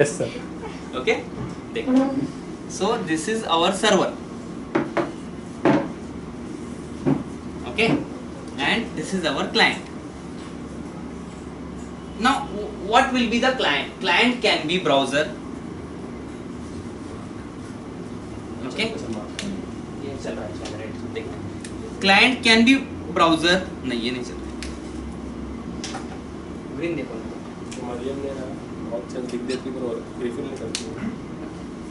Yes, sir. Okay, देखो. So this is our server. Okay, and this is our client. Now, what will be the client? Client can be browser. Okay. ये चल रहा है right. देखो. Client can be browser. नहीं ये नहीं चल रहा. Green देखो. तुम्हारी ने ना बहुत चल दिख देती पर रिफिल नहीं करती.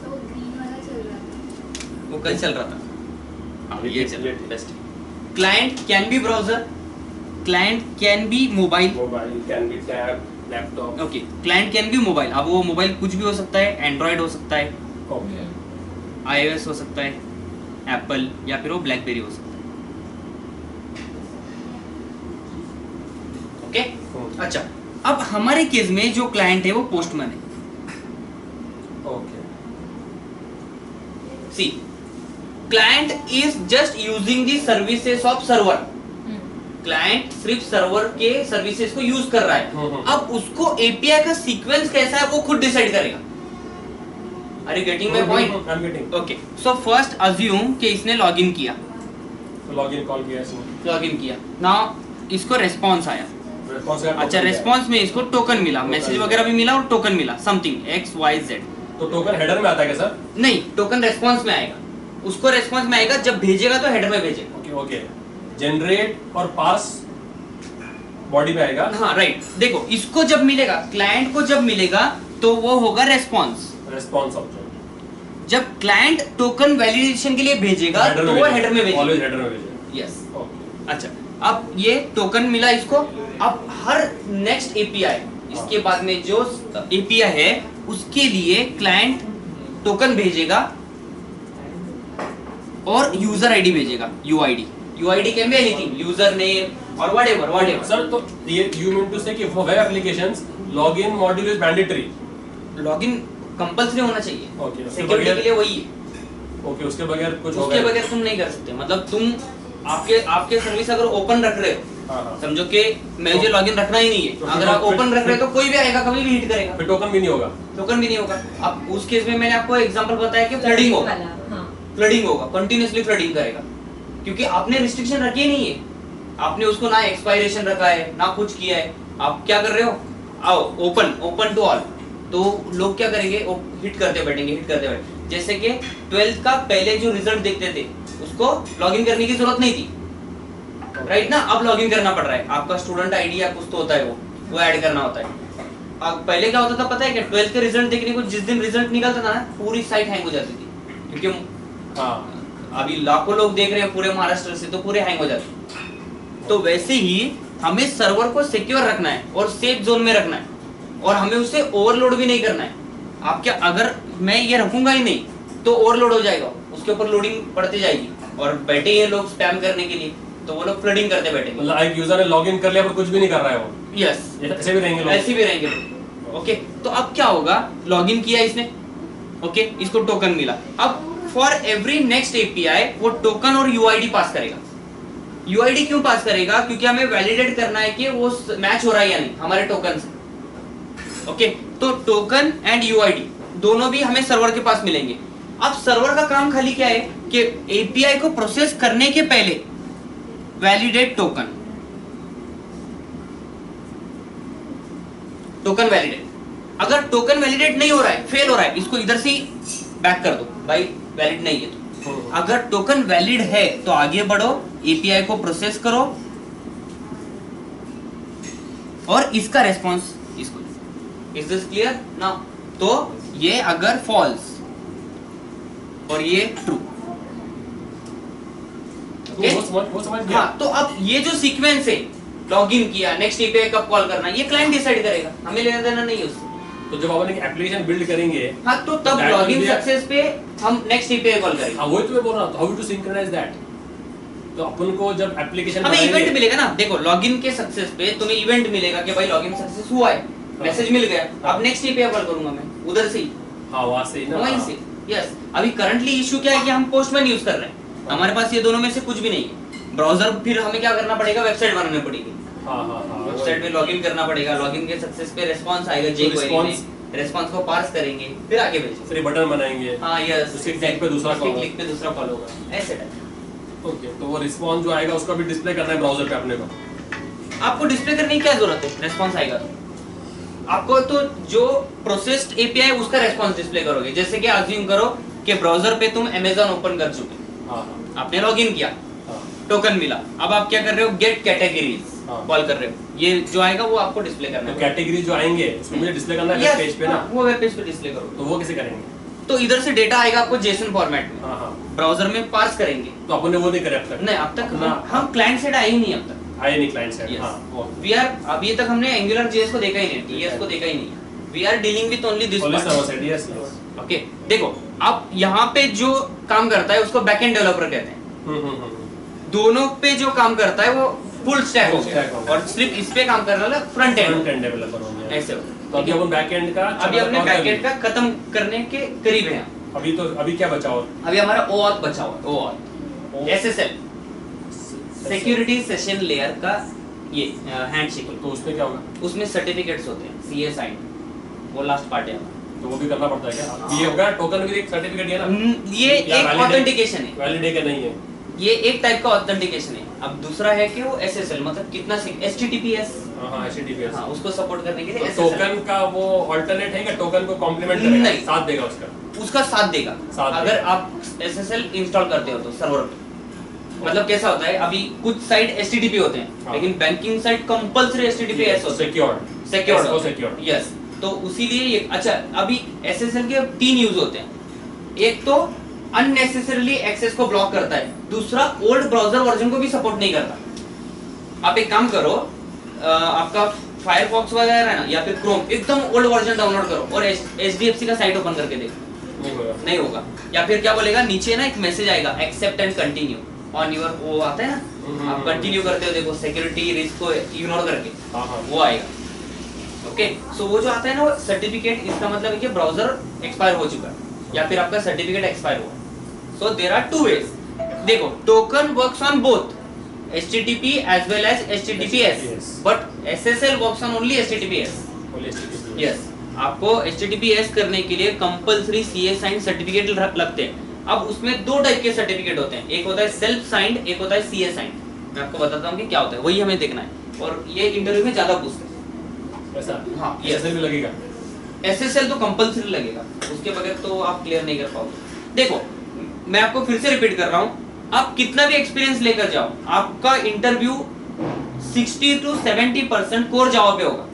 तो ग्रीन वाला चल रहा था. वो कल चल रहा था. हाँ ये चल रहा है best. Client can be browser. Client can be mobile. Mobile can be tab laptop. Okay. Client can be mobile. अब वो मोबाइल कुछ भी हो सकता है. एंड्रॉइड हो सकता है, ओके. iOS हो सकता है, एप्पल या फिर वो ब्लैकबेरी हो सकता है. ओके. अच्छा, अब हमारे केस में जो क्लाइंट है वो पोस्टमैन है. Okay. See, client is just using the services of server. Client सिर्फ सर्वर के सर्विसेज को यूज कर रहा है. अब उसको एपीआई का सीक्वेंस कैसा है वो खुद डिसाइड करेगा. Are you getting my point? I am getting. Okay. So first assume कि इसने लॉगिन किया. लॉगिन कॉल किया इसने. लॉगिन किया. नाउ इसको रेस्पॉन्स आया. रिस्पांस का अच्छा, रेस्पॉन्स में इसको टोकन मिला, मैसेज वगैरह भी मिला और टोकन मिला, समथिंग एक्स वाई जेड. तो टोकन हेडर में आता है क्या सर? नहीं, टोकन रेस्पॉन्स में आएगा. उसको रेस्पॉन्स में आएगा, जब भेजेगा तो हेडर में भेजेगा. Okay okay. जनरेट और पास बॉडी में आएगा. हाँ राइट. देखो, इसको जब मिलेगा, क्लाइंट को जब मिलेगा तो वो होगा रेस्पॉन्स. Response object. जब क्लाइंट टोकन वैलिडेशन के लिए भेजेगा तो वो हेडर में भेजेगा. ऑलवेज हेडर में भेजेगा. यस. ओके. अच्छा, अब ये टोकन मिला इसको. अब हर नेक्स्ट एपीआई, इसके बाद में जो एपीआई है उसके लिए क्लाइंट टोकन भेजेगा और यूजर आईडी भेजेगा. UID can be anything, user name और व्हाटएवर. सर तो ये यू मीन टू से कि for web applications login module is mandatory. Login compulsory होना चाहिए. ओके. उसके सिक्योरिटी के बगैर लिए वही है. ओके. उसके बगैर कुछ उसके होगा. बगैर तुम नहीं कर सकते. मतलब तुम आपके सर्विस अगर ओपन रख रहे हो, हाँ हाँ. समझो कि मुझे लॉगिन रखना ही नहीं तो है, अगर आप फिर- ओपन रख रहे हो तो कोई भी आएगा, कभी भी हिट करेगा, फिर टोकन भी नहीं होगा. टोकन भी नहीं होगा. अब उस केस में मैंने आपको एग्जांपल बताया कि फ्लडिंग होगा. फ्लडिंग होगा, कंटिन्यूअसली फ्लडिंग करेगा, क्योंकि आपने रिस्ट्रिक्शन रखी नहीं है. आपने उसको ना एक्सपायरेशन रखा है ना कुछ किया है. आप क्या कर रहे हो, आओ ओपन टू ऑल, तो लोग क्या करेंगे, वो हिट करते बैठेंगे. जैसे कि 12th का पहले जो रिजल्ट देखते थे उसको लॉगिन करने की जरूरत नहीं थी, राइट ना. अब लॉगिन करना पड़ रहा है. आपका स्टूडेंट आईडी या कुछ तो होता है, वो ऐड करना होता है. अब पहले क्या होता था पता है कि 12th के रिजल्ट देखने को जिस दिन रिजल्ट निकलता था ना, पूरी साइट हैंग हो जाती थी. क्योंकि हाँ. अभी लाखों लोग देख रहे हैं पूरे महाराष्ट्र से, तो पूरे हैंग हो जाते. तो वैसे ही हमें सर्वर को सिक्योर रखना है और सेफ जोन में रखना है, और हमें उसे ओवरलोड भी नहीं करना है. आप क्या, अगर मैं ये रखूंगा ही नहीं तो ओवरलोड हो जाएगा, उसके ऊपर लोडिंग बढ़ती जाएगी और बैठे हैं लोग स्पैम करने के लिए, तो वो लोग फ्लडिंग करते बैठेंगे. मतलब एक यूजर ने लॉगिन कर लिया पर कुछ भी नहीं कर रहा है वो. यस, ऐसे भी रहेंगे लोग. ऐसे भी रहेंगे लोग. ओके. तो अब क्या होगा, लॉगिन किया इसने, ओके, इसको टोकन मिला. अब फॉर एवरी नेक्स्ट एपीआई वो टोकन और यूआईडी पास करेगा. यूआईडी क्यों पास करेगा, क्योंकि हमें वैलिडेट करना है कि वो मैच हो रहा है या नहीं हमारे टोकन से. ओके. तो टोकन एंड यूआईडी दोनों भी हमें सर्वर के पास मिलेंगे. अब सर्वर का काम खाली क्या है कि एपीआई को प्रोसेस करने के पहले वैलिडेट टोकन वैलिडेट. अगर टोकन वैलिडेट नहीं हो रहा है, फेल हो रहा है, इसको इधर से बैक कर दो भाई, वैलिड नहीं है. तो अगर टोकन वैलिड है तो आगे बढ़ो, एपीआई को प्रोसेस करो और इसका रेस्पॉन्स इसको. Is this clear now? तो ये अगर फॉल्स और ये ट्रू. वो समझ गया. हाँ, तो अब ये जो सीक्वेंस है, लॉगिन किया, नेक्स्ट एपीआई कब कॉल करना, ये क्लाइंट डिसाइड करेगा, हमें लेना देना नहीं है उससे. तो जब अपन एक एप्लीकेशन बिल्ड करेंगे, हाँ, तो तब That login will be a- success पे हम नेक्स्ट एपीआई कॉल करेंगे. हाँ वही तो मैं बोल रहा हूँ. How to synchronize that. तो अपन को जब एप्लीकेशन हमें इवेंट मिलेगा ना. देखो, लॉगिन के सक्सेस पे तुम्हें इवेंट मिलेगा कि भाई लॉगिन सक्सेस हुआ है, मैसेज मिल गया. अब नेक्स्ट एपीआई कॉल करूंगा मैं उधर से ही, हाँ वहां से ही ना. वहीं से. यस. अभी करंटली इशू क्या है कि हम पोस्टमैन यूज कर रहे हैं, हमारे पास ये दोनों में से कुछ भी नहीं है. ब्राउजर फिर हमें क्या करना पड़ेगा, वेबसाइट बनानी पड़ेगी. हाँ हाँ हाँ. वेबसाइट में लॉगिन करना पड़ेगा. लॉगिन के सक्सेस पे रिस्पांस आएगा, जे क्वेरी में रेस्पॉन्स को पार्स करेंगे, फिर आगे भेजेंगे। फिर बटन बनाएंगे, हाँ यस, उसके क्लिक पे दूसरा कॉल, क्लिक पे दूसरा कॉल होगा, ऐसे टाइप। ओके, तो वो रिस्पॉन्स जो आएगा उसका भी डिस्प्ले करना है ब्राउजर पे अपने को। आपको डिस्प्ले करने की क्या जरूरत है, रेस्पॉन्स आएगा तो आपको तो जो प्रोसेस्ड एपीआई उसका रेस्पॉन्स डिस्प्ले करोगे। जैसे कि अज्यूम करो कि ब्राउजर पे तुम अमेज़न ओपन कर चुके, हाँ, आपने लॉगिन किया, हाँ, टोकन मिला, अब आप क्या कर रहे हो, गेट कैटेगरीज हाँ। कॉल कर रहे हो, ये जो आएगा वो आपको डिस्प्ले करना तो है। कैटेगरी जो आएंगे उसको मुझे डिस्प्ले करना है Yes, पेज पे ना, हाँ, वो वेब पेज पे डिस्प्ले करो। तो वो कैसे करेंगे? तो इधर से डेटा आएगा आपको जेसन फॉर्मेट में, हाँ, हाँ, ब्राउजर में पार्स करेंगे। तो अपन ने वो नहीं करे अब तक? नहीं, अब तक ना, हम क्लाइंट साइड आए ही नहीं अब तक। आए नहीं क्लाइंट साइड। Yes. हाँ, वो वी आर, अभी तक हमने एंगुलर जेएस को देखा ही नहीं, टीएस को देखा ही नहीं। We are dealing with only this only server part. Side. Yes, yes. Okay, देखो अब यहाँ पे जो काम करता है उसको बैकएंड डेवलपर कहते हैं। दोनों पे जो काम करता है वो फुल स्टैक हो Full stack हो गया, गया। और सिर्फ इस पे काम करने वाला front front end, end developer हो गया। ऐसे हो। तो अभी अपन बैक एंड का अभी हमने बैकएंड का खत्म करने के करीब हैं। अभी क्या बचा और? अभी हमारा OAuth बचा हुआ है, OAuth SSL, security session layer का ये हैंडशेकिंग। तो उसमें क्या होगा? उसमें सर्टिफिकेट्स होते हैं, CA साइन, वो लास्ट पार्ट है हमारा। तो वो भी करना पड़ता है क्या? ये होगा टोकन भी एक सर्टिफिकेट है ना? ये एक ऑथेंटिकेशन है, वैलिड है कि नहीं है? ये एक टाइप का ऑथेंटिकेशन है। अब दूसरा है कि वो SSL, मतलब कितना HTTPS, हाँ, HTTPS। हाँ, उसको सपोर्ट करने के लिए SSL। टोकन का वो अल्टरनेट है क्या? टोकन को कॉम्प्लीमेंट करेगा, नहीं। साथ देगा उसका? उसका साथ देगा साथ अगर देगा। आप SSL इंस्टॉल करते हो तो सर्वर पे। मतलब कैसा होता है, अभी कुछ साइट HTTP होते हैं, हाँ। लेकिन बैंकिंग साइट कंपलसरी HTTPS होते हैं, सिक्योर्ड। Secured secured. यस। तो उसीलिए ये अच्छा, अभी SSL के 3 यूज होते हैं। एक तो अननेसेसरीली एक्सेस को ब्लॉक करता है, दूसरा ओल्ड ब्राउजर वर्जन को भी सपोर्ट नहीं करता। आप एक काम करो, आपका फायरफॉक्स वगैरह है ना, या फिर क्रोम, एकदम ओल्ड वर्जन डाउनलोड करो और HDFC का साइट ओपन करके देखो, नहीं होगा। या फिर क्या बोलेगा, नीचे ना एक मैसेज आएगा, accept and continue on your, वो आता है ना, आप कंटिन्यू करते हो, देखो सिक्योरिटी रिस्क को इग्नोर करके, हाँ, हाँ। वो आएगा। ओके, सो वो जो आता है ना वो सर्टिफिकेट, इसका मतलब है कि ब्राउजर एक्सपायर हो चुका है या फिर आपका सर्टिफिकेट एक्सपायर हुआ। So there are 2 ways। देखो, token works on both HTTP as well as HTTPS, but SSL works on only HTTPS। Yes, आपको HTTPS करने के लिए कंपलसरी CA साइन सर्टिफिकेट लगते हैं। अब उसमें 2 टाइप के सर्टिफिकेट होते हैं, एक होता है सेल्फ साइंड, एक होता है CA साइंड। मैं आपको बताता हूँ कि क्या होता है, वही हमें देखना है, और ये इंटरव्यू में ज्यादा पूछते हैं। ऐसा? हाँ, SSL भी लगेगा? SSL तो कंपलसरी लगेगा, उसके बगैर तो आप क्लियर नहीं कर पाओगे। देखो, मैं आपको फिर से रिपीट कर रहा हूँ, आप कितना भी एक्सपीरियंस लेकर जाओ, आपका इंटरव्यू 60 to 70% कोर जावा पे होगा,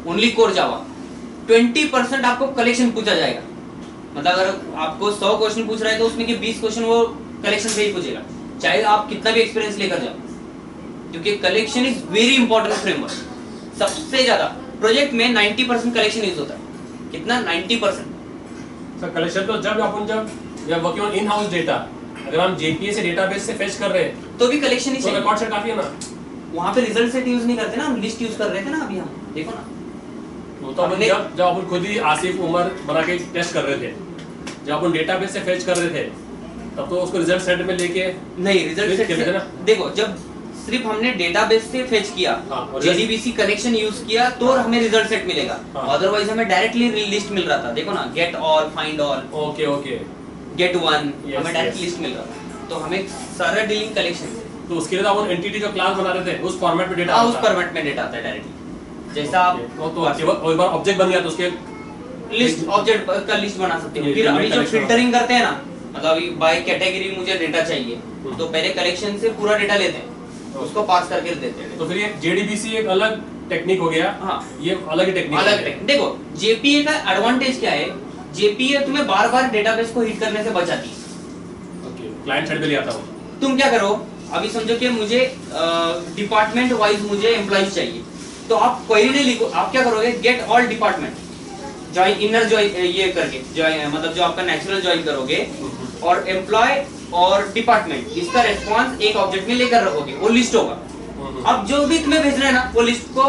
ओनली कोर जावा। 20% आपको कलेक्शन पूछा जाएगा। मतलब अगर आपको 100 क्वेश्चन पूछ रहा है तो उसमें के 20 क्वेश्चन वो कलेक्शन से ही पूछेगा, चाहे आप कितना भी एक्सपीरियंस लेकर जाओ, क्योंकि collection is very important framework. सबसे ज्यादा प्रोजेक्ट में 90% कलेक्शन यूज होता है। कितना? 90%। सर, कलेक्शन तो जब working on in house data, अगर हम JPA से डेटाबेस से फेच कर रहे हैं तो भी कलेक्शन ही तो चाहिए। रिकॉर्ड सेट काफी है ना? वहां पे रिजल्ट सेट यूज नहीं करते ना, हम लिस्ट यूज कर रहे थे ना अभी, हम देखो ना। वो तो अपन जब अपन खुद ही आसिफ उमर बना के टेस्ट कर रहे थे, जब अपन डेटाबेस से फेच कर रहे थे, तब तो उसको रिजल्ट सेट में लेके नहीं, रिजल्ट List सेट करते थे ना? देखो, जब सिर्फ हमने डेटाबेस से फेच किया, हाँ, और JDBC कनेक्शन यूज किया तो हमें रिजल्ट सेट मिलेगा। हाँ। अदरवाइज हमें डायरेक्टली लिस्ट मिल रहा था। देखो ना, get all, find all, okay get one, Yes, हमें डायरेक्ट yes. लिस्ट मिल रहा था। तो हमें सारा डीलिंग कलेक्शन से, तो उसके लिए तो अपन एंटिटी जो क्लास बना रहे थे उस फॉर्मेट में डेटा हाँ, उस फॉर्मेट में डेटा आता है डायरेक्टली। जैसा आप तो एक बार ऑब्जेक्ट बन गया तो उसके लिस्ट, ऑब्जेक्ट का लिस्ट बना सकते हो। ये फिर अभी जो collection फिल्टरिंग करते हैं ना, मतलब अभी बाय कैटेगरी मुझे डेटा चाहिए, तो पहले कलेक्शन से पूरा डेटा लेते हैं, उसको पास करके देते हैं। तो फिर ये JDBC एक अलग टेक्निक हो गया। हाँ, ये अलग ही टेक्निक अलग टेक्निक। देखो, JPA का एडवांटेज क्या है, JPA तुम्हें बार-बार डेटाबेस को हिट करने से बचाती है। ओके, क्लाइंट साइड पे ले आता हूं। तुम क्या करो, अभी समझो कि मुझे डिपार्टमेंट वाइज मुझे एम्प्लॉइज चाहिए, तो आप क्वेरी नहीं लिखो, आप क्या करोगे, get all department, join, inner join, ये करके जॉइन, मतलब जो आपका नेचुरल जॉइन करोगे, और एम्प्लॉय और डिपार्टमेंट, इसका रेस्पॉन्स एक ऑब्जेक्ट में लेकर रखोगे, वो लिस्ट होगा। अब जो भी तुम्हें भेजना है ना, वो लिस्ट को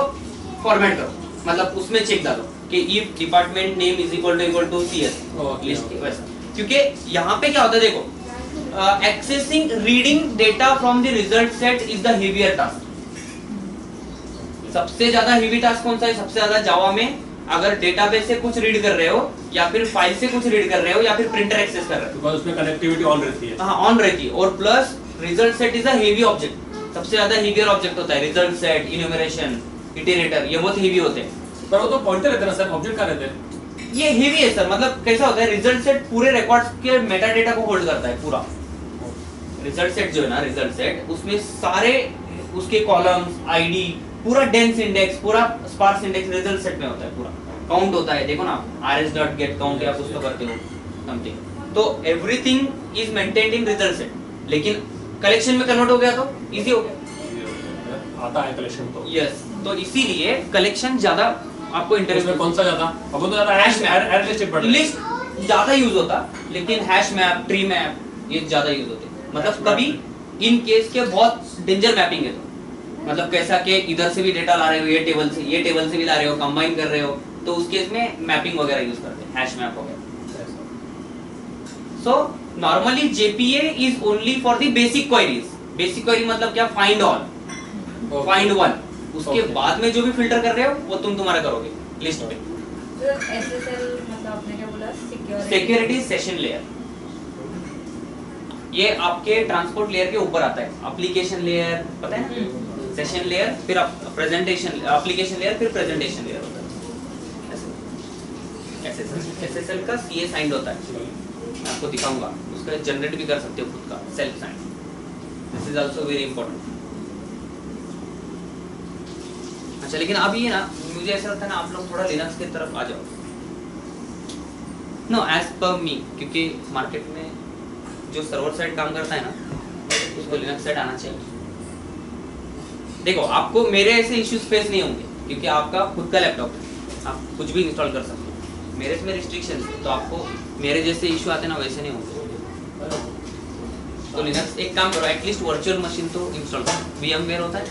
फॉर्मेट करो, मतलब उसमें चेक डालो कि if department name is equal to CS list वैसा। क्योंकि यहाँ पे क्या होता है, देखो, accessing reading data from the result set is the heavier task. सबसे ज्यादा हेवी टास्क कौन सा है? सबसे ज्यादा जावा में अगर डेटाबेस से कुछ रीड कर रहे हो या फिर फाइल से कुछ रीड कर रहे हो या फिर प्रिंटर एक्सेस कर रहे हो, बिकॉज़ उसमें कनेक्टिविटी ऑन रहती है। हाँ ऑन रहती है। और plus result set is a heavy object, सबसे ज्यादा हेवियर ऑब्जेक्ट होता है रिजल्ट सेट, इन्यूमरेशन, इटरेटर, ये बहुत हेवी होते हैं। पर वो तो पॉइंटर रहते हैं ना सर, ऑब्जेक्ट कहाँ रहते हैं? ये हेवी है सर, मतलब कैसा होता है रिजल्ट सेट पूरे रिकॉर्ड्स के मेटा डेटा को होल्ड करता है पूरा। रिजल्ट सेट जो है ना, रिजल्ट सेट उसमें सारे उसके कॉलम्स, आईडी, पूरा डेंस इंडेक्स, पूरा स्पार्स इंडेक्स रिजल्ट सेट में होता है। पूरा काउंट होता है, देखो ना rs.getCount या कुछ तो करते हो समथिंग, तो everything is maintained in result set. लेकिन कलेक्शन में कन्वर्ट हो गया तो इजी हो गया, आता है कलेक्शन तो। यस, तो इसीलिए कलेक्शन ज्यादा आपको इंटरेस्ट इसमें कौन सा ज्यादा? अब तो ज्यादा हैश मैप, एरे लिस्ट पढ़ रहे हैं। लिस्ट ज्यादा यूज होता, लेकिन हैश मैप, ट्री मैप ये ज्यादा यूज होते। मतलब कभी इन केस के बहुत डेंजर मैपिंग है, तो मतलब कैसा कि इधर से भी डेटा ला रहे हो, ये टेबल से भी ला रहे हो, कंबाइन कर रहे हो, तो उस केस में मैपिंग वगैरह यूज करते हैं, हैश मैप वगैरह। So normally JPA is only for the basic queries. Basic query मतलब क्या? फाइंड ऑल, फाइंड वन, उसके बाद में जो भी फिल्टर कर रहे हो वो तुम्हारा करोगे लिस्ट पे। SSL मतलब आपने क्या बोला? सिक्योरिटी सेशन लेयर, ये आपके ट्रांसपोर्ट लेयर के ऊपर आता है। एप्लीकेशन लेयर पता है ना, सेशन लेयर, फिर प्रेजेंटेशन, एप्लीकेशन लेयर, फिर प्रेजेंटेशन लेयर होता है। SSL का CA साइंड होता है, मैं आपको दिखाऊंगा, उसका जनरेट भी कर सकते हो खुद का self signed. This is also very important. अच्छा, लेकिन अब ये ना मुझे ऐसा लगता है ना, आप लोग थोड़ा लिनक्स की तरफ आ जाओ। नो, एज पर मी, क्योंकि मार्केट में जो सर्वर साइड काम करता है ना, उसको लिनक्स साइड आना चाहिए। देखो, आपको मेरे ऐसे इश्यूज फेस नहीं होंगे, क्योंकि आपका खुद का लैपटॉप है, आप कुछ भी इंस्टॉल कर सकते हो। मेरे इसमें रिस्ट्रिक्शन है, तो आपको मेरे जैसे इशू आते हैं ना, वैसे नहीं होंगे। तो लिनक्स एक काम करो, एटलीस्ट वर्चुअल मशीन तो इंस्टॉल करो। VMware होता है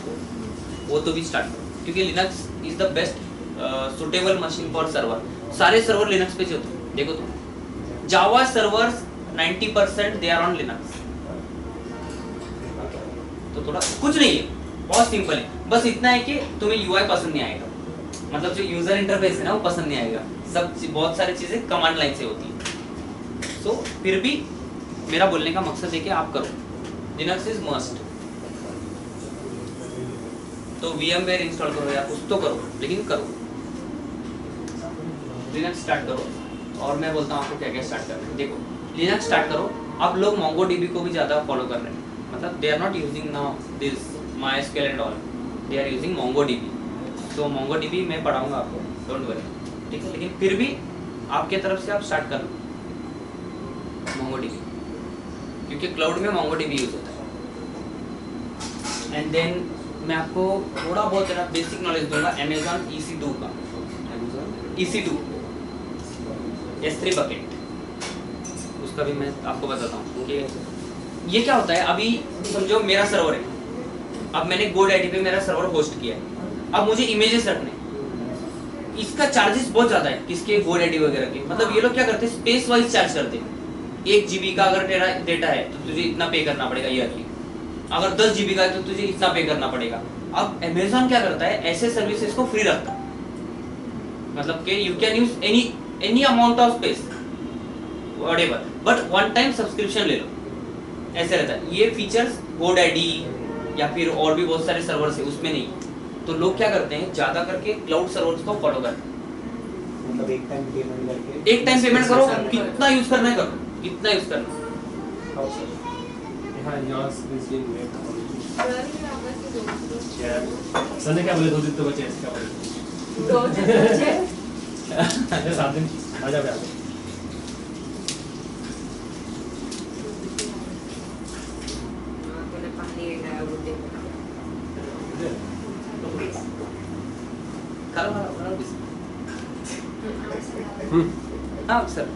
वो तो भी स्टार्ट करो, क्योंकि Linux is the best suitable machine for server. सारे सर्वर लिनक्स पे होते हैं, देखो तो Java servers 90% they are on Linux. तो थोड़ा कुछ नहीं है, बहुत सिंपल है, बस इतना है कि तुम्हें UI पसंद नहीं आएगा, मतलब जो यूजर इंटरफेस है ना वो पसंद नहीं आएगा। सब बहुत सारी चीजें कमांड लाइन से होती है। तो फिर भी मेरा बोलने का मकसद है कि आप करो, लिनक्स इज मस्ट। तो VMware इंस्टॉल करो या कुछ तो करो, लेकिन करो, लिनक्स स्टार्ट करो। और मैं बोलता हूँ आपको क्या क्या स्टार्ट करना है। देखो, लिनक्स स्टार्ट करो। अब लोग MongoDB को भी ज़्यादा फॉलो कर रहे हैं, मतलब they are not using now this MySQL and all, they are using MongoDB। तो MongoDB मैं पढ़ाऊंगा आपको, डोंट वरी, ठीक है। लेकिन फिर भी आपके तरफ से आप स्टार्ट कर लो MongoDB, क्योंकि क्लाउड में MongoDB यूज होता है। एंड देन मैं आपको थोड़ा बहुत है ना बेसिक नॉलेज दूंगा Amazon EC2 का, EC2 S3 बकेट, उसका भी मैं आपको बताता हूँ कि ये क्या होता है। अभी समझो मेरा सर्वर है, अब मैंने GoDaddy पे मेरा सर्वर होस्ट किया है, अब मुझे इमेजेस रखने, इसका चार्जेस बहुत ज्यादा है, किसके GoDaddy वगैरह के। मतलब ये लोग क्या करते हैं, स्पेस वाइज चार्ज करते हैं। 1 GB का अगर तेरा डेटा है तो तुझे इतना पे करना पड़ेगा ईयरली, अगर 10 GB का है तो तुझे इतना पे करना पड़ेगा। अब Amazon क्या करता है, ऐसे सर्विसेज को फ्री रखता है, मतलब कि you can use any amount of space whatever, but one time subscription ले लो, ऐसे रहता है। ये फीचर्स GoDaddy या फिर और भी बहुत सारे सर्वर्स है उसमें नहीं। तो लोग क्या करते हैं, ज्यादा करके क्लाउड सर्वर्स को फॉलो करते हैं, मतलब एक टाइम पेमेंट करके, एक टाइम पेमेंट करो, कितना यूज करना है करो, कितना यूज करना है। सर ने क्या बोले, 2 दिन तो बचे, क्या बोले? 2 दिन बचे। 7 दिन आ जाओ। हाँ सर।